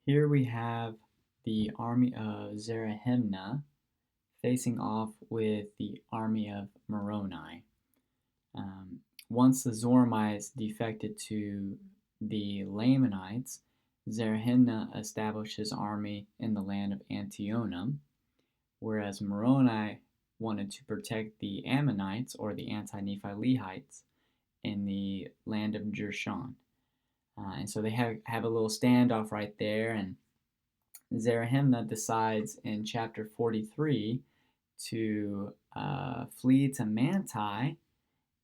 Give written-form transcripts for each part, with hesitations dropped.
Here we have the army of Zerahemnah facing off with the army of Moroni. Um, Once the Zoramites defected to the Lamanites, Zerahemnah established his army in the land of Antionum, whereas Moroni wanted to protect the Ammonites or the anti-Nephi Lehites in the land of Jershon. And so they have a little standoff right there, and Zerahemnah decides in chapter 43 to flee to Manti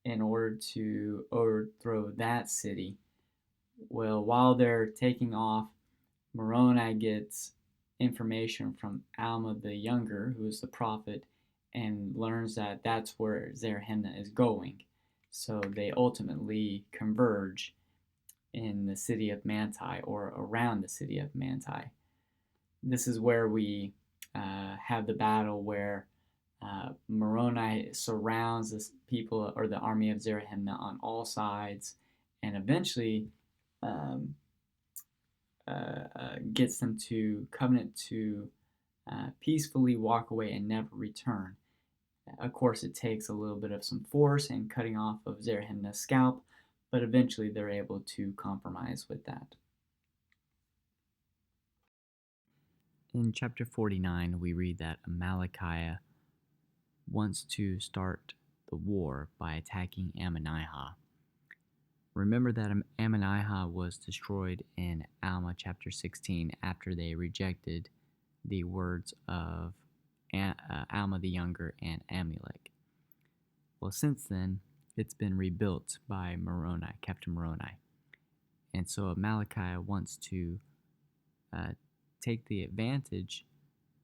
in order to overthrow that city. Well, while they're taking off, Moroni gets information from Alma the Younger, who is the prophet, and learns that that's where Zerahemnah is going. So they ultimately converge in the city of Manti or around the city of Manti. This is where we have the battle where Moroni surrounds the people or the army of Zerahemnah on all sides, and eventually um, gets them to covenant to peacefully walk away and never return. Of course, it takes a little bit of some force and cutting off of Zerahemnah's scalp, but eventually they're able to compromise with that. In chapter 49, we read that Amalickiah wants to start the war by attacking Ammonihah. Remember that Ammonihah was destroyed in Alma chapter 16 after they rejected the words of Alma the Younger and Amulek. Well, since then, it's been rebuilt by Moroni, Captain Moroni. And so Amalickiah wants to take the advantage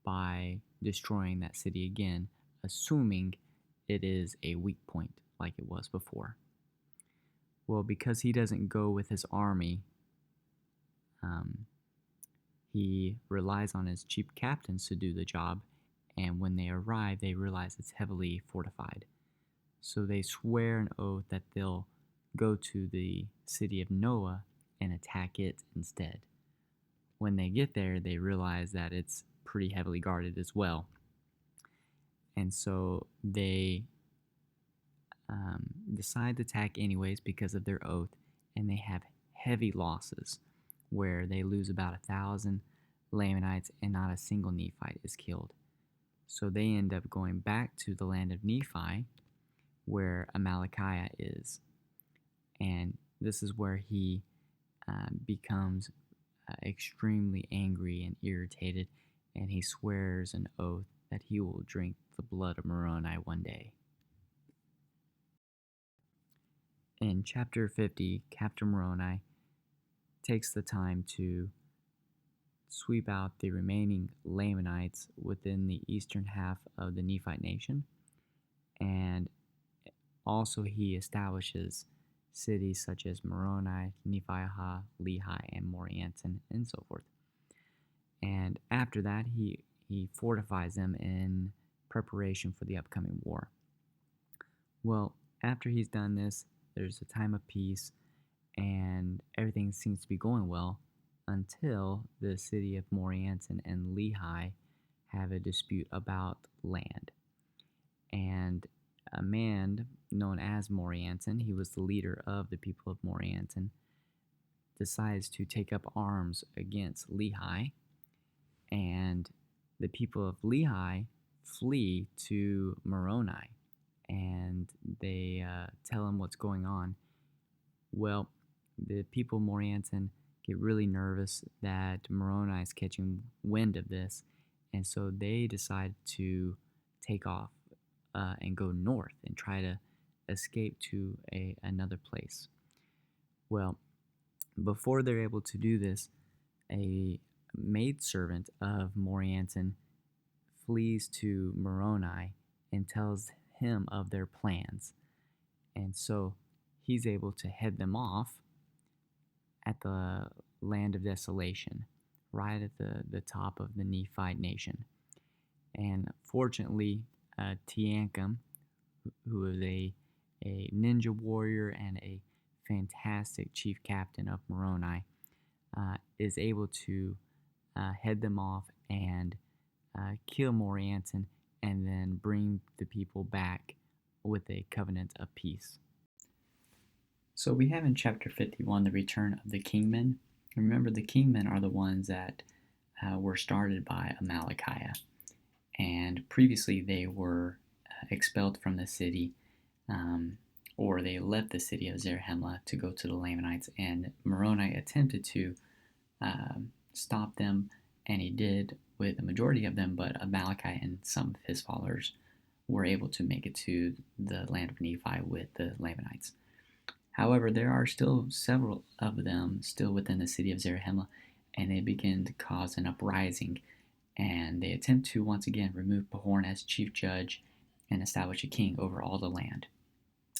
by destroying that city again, assuming it is a weak point like it was before. Well, because he doesn't go with his army, he relies on his chief captains to do the job, and when they arrive, they realize it's heavily fortified. So they swear an oath that they'll go to the city of Noah and attack it instead. When they get there, they realize that it's pretty heavily guarded as well. And so they decide to attack anyways because of their oath, and they have heavy losses where they lose about 1,000 Lamanites and not a single Nephite is killed. So they end up going back to the land of Nephi where Amalickiah is. And this is where he becomes extremely angry and irritated, and he swears an oath that he will drink the blood of Moroni one day. In chapter 50, Captain Moroni takes the time to sweep out the remaining Lamanites within the eastern half of the Nephite nation, and also he establishes cities such as Moroni, Nephihah, Lehi, and Morianton, and so forth. And after that, he fortifies them in preparation for the upcoming war. Well, after he's done this, there's a time of peace, and everything seems to be going well until the city of Morianton and Lehi have a dispute about land. And a man known as Morianton, he was the leader of the people of Morianton, decides to take up arms against Lehi, and the people of Lehi flee to Moroni, and they tell him what's going on. Well, the people of Morianton get really nervous that Moroni is catching wind of this, and so they decide to take off and go north and try to escape to another place. Well, before they're able to do this, a maidservant of Morianton flees to Moroni and tells him of their plans. And so he's able to head them off at the land of desolation, right at the top of the Nephite nation. And fortunately, Teancum, who is a ninja warrior and a fantastic chief captain of Moroni, is able to head them off and kill Morianton, and then bring the people back with a covenant of peace. So we have in chapter 51 the return of the kingmen. Remember, the kingmen are the ones that were started by Amalickiah, and previously they were expelled from the city, or they left the city of Zarahemla to go to the Lamanites, and Moroni attempted to stop them, and he did with the majority of them, but Amalickiah and some of his followers were able to make it to the land of Nephi with the Lamanites. However, there are still several of them still within the city of Zarahemla, and they begin to cause an uprising, and they attempt to once again remove Pahorn as chief judge and establish a king over all the land.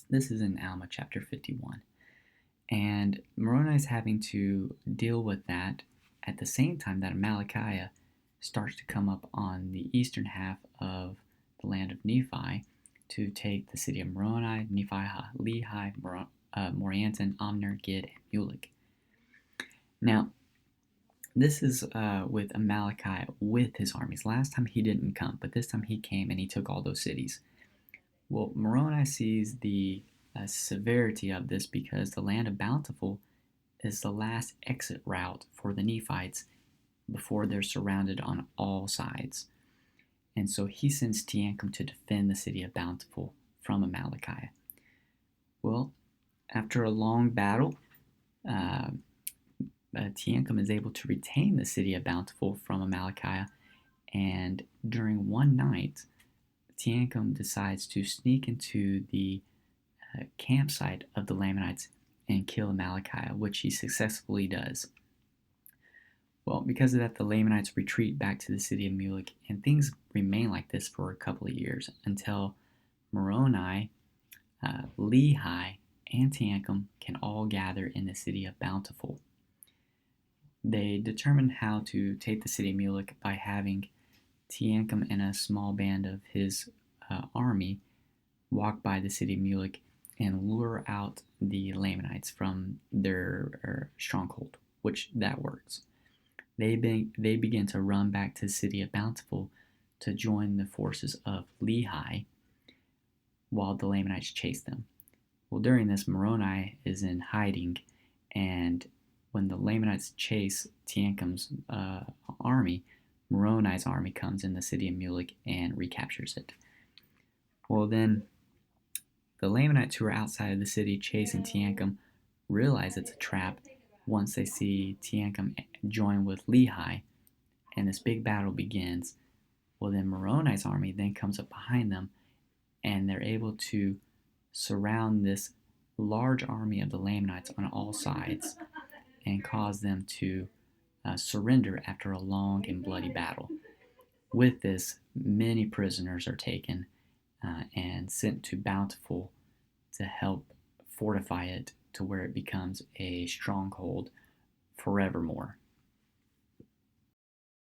This is in Alma chapter 51. And Moroni is having to deal with that at the same time that Amalickiah starts to come up on the eastern half of the land of Nephi to take the city of Moroni, Nephi, Lehi, Morianton, Omner, Gid, and Mulek. Now, this is with Amalickiah with his armies. Last time he didn't come, but this time he came and he took all those cities. Well, Moroni sees the severity of this because the land of Bountiful is the last exit route for the Nephites before they're surrounded on all sides. And so he sends Teancum to defend the city of Bountiful from Amalickiah. Well, after a long battle, Teancum is able to retain the city of Bountiful from Amalickiah, and during one night, Teancum decides to sneak into the campsite of the Lamanites and kill Amalickiah, which he successfully does. Well, because of that, the Lamanites retreat back to the city of Mulek, and things remain like this for a couple of years until Moroni, Lehi, and Teancum can all gather in the city of Bountiful. They determine how to take the city of Mulek by having Teancum and a small band of his army walk by the city of Mulek and lure out the Lamanites from their stronghold, which that works. They begin to run back to the city of Bountiful to join the forces of Lehi while the Lamanites chase them. Well, during this, Moroni is in hiding, and when the Lamanites chase Teancum's army, Moroni's army comes in the city of Mulek and recaptures it. Well, then the Lamanites who are outside of the city chasing Teancum realize it's a trap once they see Teancum join with Lehi, and this big battle begins. Well, then Moroni's army then comes up behind them, and they're able to surround this large army of the Lamanites on all sides and cause them to surrender after a long and bloody battle. With this, many prisoners are taken and sent to Bountiful to help fortify it to where it becomes a stronghold forevermore.